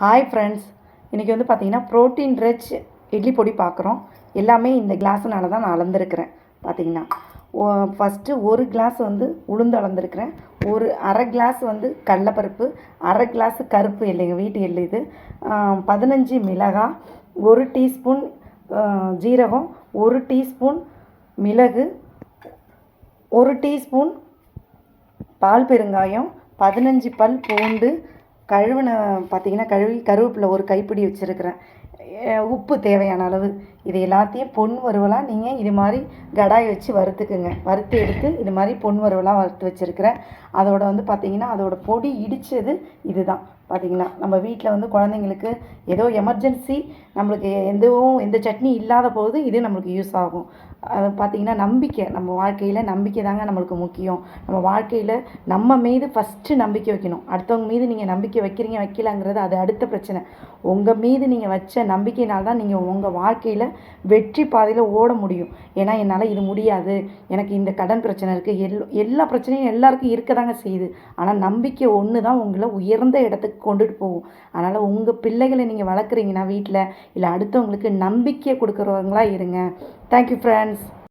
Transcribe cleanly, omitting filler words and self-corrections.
Hi friends, இன்றைக்கி வந்து பார்த்திங்கன்னா ப்ரோட்டீன் ரிச் இட்லி பொடி பார்க்குறோம். எல்லாமே இந்த கிளாஸுனால தான் நான் அளந்துருக்கிறேன். பார்த்திங்கன்னா ஃபஸ்ட்டு ஒரு கிளாஸ் வந்து உளுந்து அளந்துருக்கிறேன், ஒரு அரை கிளாஸ் வந்து கடலைப்பருப்பு, அரை கிளாஸு கருப்பு எள்ளு, எங்கள் வீட்டு எள்ளு இது, 15 மிளகாய், 1 டீஸ்பூன் ஜீரகம், 1 டீஸ்பூன் மிளகு, 1 டீஸ்பூன் பால் பெருங்காயம், 15 பல் பூண்டு கழுவின பார்த்திங்கன்னா கருவேப்பிலை ஒரு கைப்பிடி வச்சுருக்கிறேன், உப்பு தேவையான அளவு. இது எல்லாத்தையும் பொன் வறுவலாக நீங்கள் இது மாதிரி கடாய் வச்சு வறுத்துக்குங்க. வறுத்து எடுத்து இது மாதிரி பொன் வறுவலாக வறுத்து வச்சுருக்கிறேன். அதோட வந்து பார்த்திங்கன்னா அதோட பொடி இடித்தது இது தான். பார்த்திங்கன்னா நம்ம வீட்டில் வந்து குழந்தைங்களுக்கு ஏதோ எமர்ஜென்சி நம்மளுக்கு எந்த சட்னி இல்லாத போது இது நம்மளுக்கு யூஸ் ஆகும். அது பார்த்திங்கன்னா நம்பிக்கை, நம்ம வாழ்க்கையில் நம்பிக்கை தாங்க நம்மளுக்கு முக்கியம். நம்ம வாழ்க்கையில் நம்ம மீது ஃபஸ்ட்டு நம்பிக்கை வைக்கணும். அடுத்தவங்க மீது நீங்கள் நம்பிக்கை வைக்கிறீங்க வைக்கலாங்கிறது அது அடுத்த பிரச்சனை. உங்கள் மீது நீங்கள் வச்ச நம்பிக்கையினால் தான் நீங்கள் உங்கள் வாழ்க்கையில் வெற்றி பாதையில் ஓட முடியும். ஏன்னா என்னால் இது முடியாது, எனக்கு இந்த கடன் பிரச்சனை இருக்குது, எல்லா பிரச்சனையும் எல்லாருக்கும் இருக்க தாங்க செய்யுது. ஆனால் நம்பிக்கை ஒன்று தான் உங்களை உயர்ந்த இடத்துக்கு கொண்டுட்டு போகும். அதனால் உங்கள் பிள்ளைகளை நீங்கள் வளர்க்குறீங்கன்னா வீட்டில் இல்லை அடுத்தவங்களுக்கு நம்பிக்கை கொடுக்குறவங்களா இருங்க. Thank you friends.